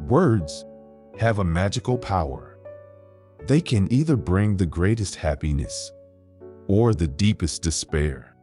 Words have a magical power. They can either bring the greatest happiness or the deepest despair.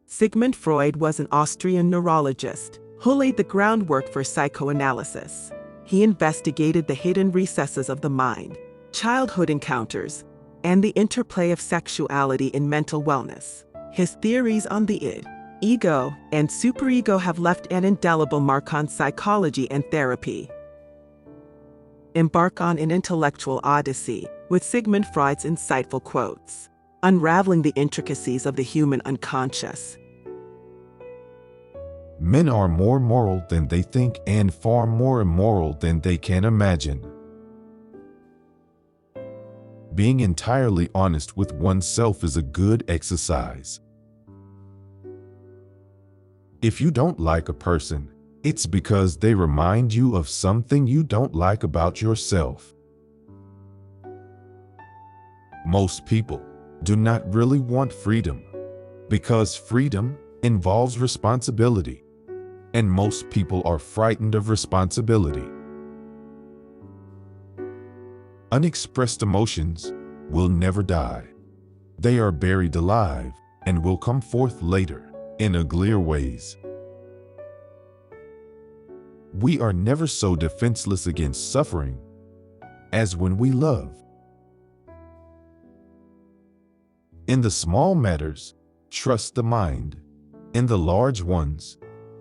Sigmund Freud was an Austrian neurologist who laid the groundwork for psychoanalysis. He investigated the hidden recesses of the mind, childhood encounters, and the interplay of sexuality in mental wellness. His theories on the id, ego, and superego have left an indelible mark on psychology and therapy. Embark on an intellectual odyssey with Sigmund Freud's insightful quotes, unraveling the intricacies of the human unconscious. Men are more moral than they think and far more immoral than they can imagine. Being entirely honest with oneself is a good exercise. If you don't like a person, it's because they remind you of something you don't like about yourself. Most people do not really want freedom because freedom involves responsibility, and most people are frightened of responsibility. Unexpressed emotions will never die. They are buried alive and will come forth later in uglier ways. We are never so defenseless against suffering as when we love. In the small matters, trust the mind. In the large ones,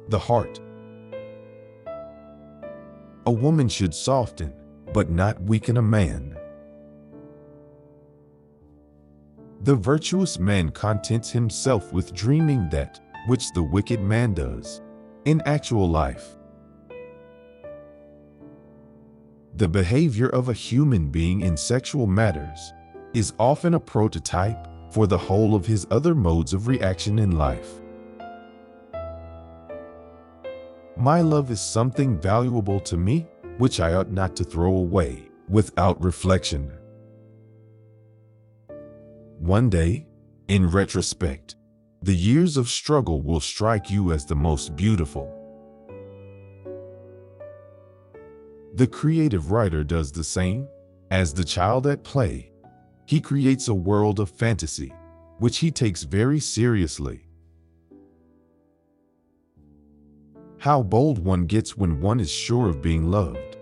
the heart. A woman should soften, but not weaken a man. The virtuous man contents himself with dreaming that which the wicked man does in actual life. The behavior of a human being in sexual matters is often a prototype for the whole of his other modes of reaction in life. My love is something valuable to me, which I ought not to throw away without reflection. One day, in retrospect, the years of struggle will strike you as the most beautiful. The creative writer does the same. As the child at play, he creates a world of fantasy, which he takes very seriously. How bold one gets when one is sure of being loved.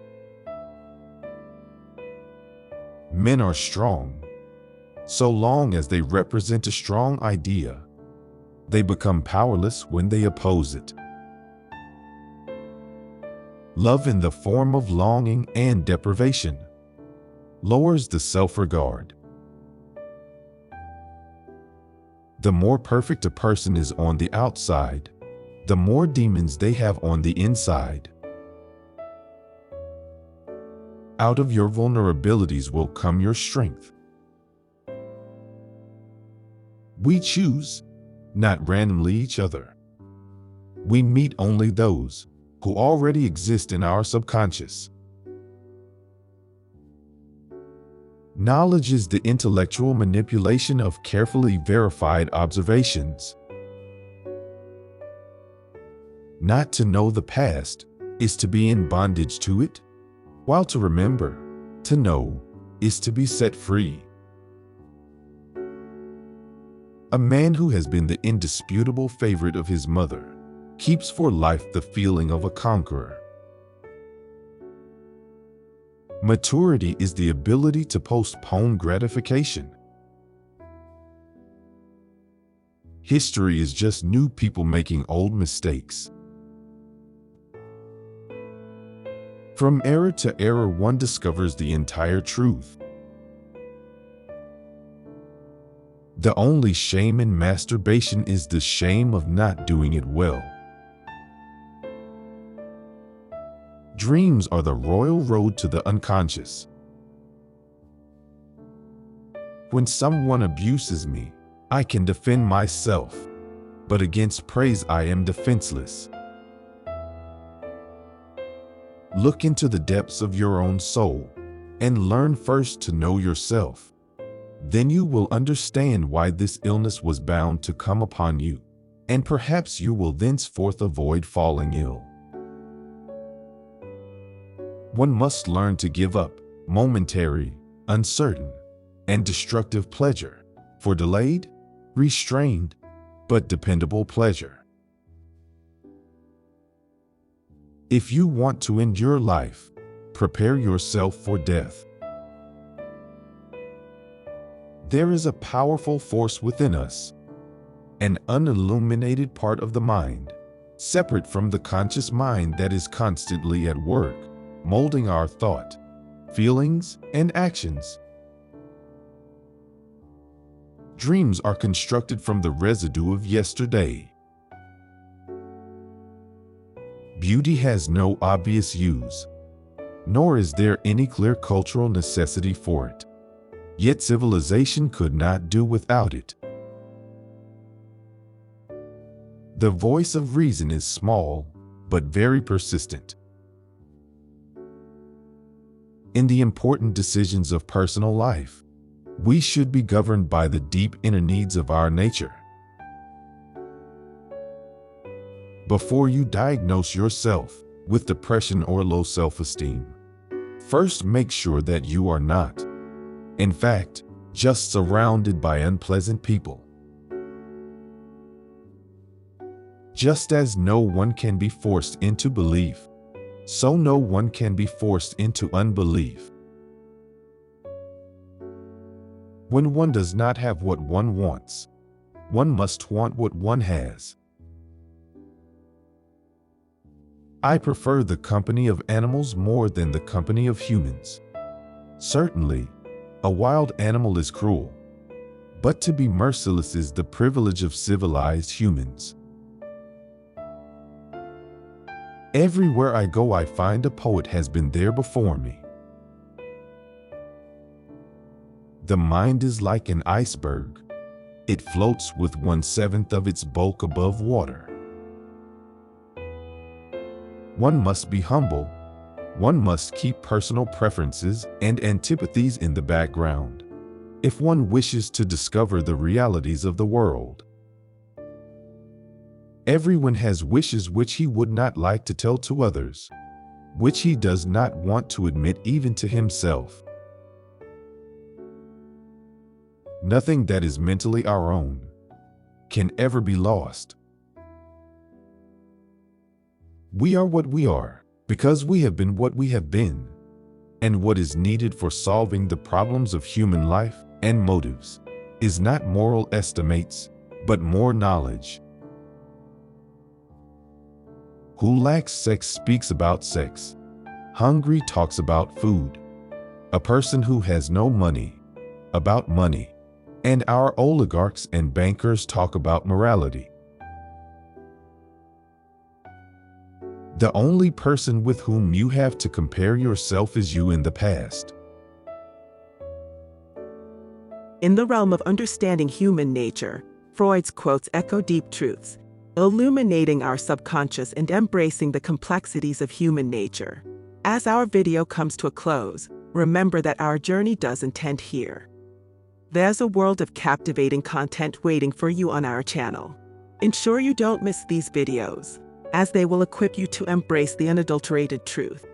Men are strong, so long as they represent a strong idea. They become powerless when they oppose it. Love in the form of longing and deprivation lowers the self-regard. The more perfect a person is on the outside, the more demons they have on the inside. Out of your vulnerabilities will come your strength. We choose, not randomly each other. We meet only those who already exist in our subconscious. Knowledge is the intellectual manipulation of carefully verified observations. Not to know the past is to be in bondage to it, while to remember, to know, is to be set free. A man who has been the indisputable favorite of his mother keeps for life the feeling of a conqueror. Maturity is the ability to postpone gratification. History is just new people making old mistakes. From era to era, one discovers the entire truth. The only shame in masturbation is the shame of not doing it well. Dreams are the royal road to the unconscious. When someone abuses me, I can defend myself, but against praise I am defenseless. Look into the depths of your own soul and learn first to know yourself. Then you will understand why this illness was bound to come upon you. and perhaps you will thenceforth avoid falling ill. One must learn to give up momentary, uncertain, and destructive pleasure for delayed, restrained, but dependable pleasure. If you want to end your life, prepare yourself for death. There is a powerful force within us, an unilluminated part of the mind, separate from the conscious mind that is constantly at work, molding our thought, feelings, and actions. Dreams are constructed from the residue of yesterday. Beauty has no obvious use, nor is there any clear cultural necessity for it. Yet civilization could not do without it. The voice of reason is small, but very persistent. In the important decisions of personal life, we should be governed by the deep inner needs of our nature. Before you diagnose yourself with depression or low self-esteem, first make sure that you are not, in fact, just surrounded by unpleasant people. Just as no one can be forced into belief, so no one can be forced into unbelief. When one does not have what one wants, one must want what one has. I prefer the company of animals more than the company of humans. Certainly, a wild animal is cruel, but to be merciless is the privilege of civilized humans. Everywhere I go, I find a poet has been there before me. The mind is like an iceberg. It floats with 1/7 of its bulk above water. One must be humble. One must keep personal preferences and antipathies in the background if one wishes to discover the realities of the world. Everyone has wishes which he would not like to tell to others, which he does not want to admit even to himself. Nothing that is mentally our own can ever be lost. We are what we are because we have been what we have been, and what is needed for solving the problems of human life and motives is not moral estimates, but more knowledge. Who lacks sex speaks about sex. Hungry talks about food. A person who has no money, about money. And our oligarchs and bankers talk about morality. The only person with whom you have to compare yourself is you in the past. In the realm of understanding human nature, Freud's quotes echo deep truths, illuminating our subconscious and embracing the complexities of human nature. As our video comes to a close, remember that our journey doesn't end here. There's a world of captivating content waiting for you on our channel. Ensure you don't miss these videos, as they will equip you to embrace the unadulterated truth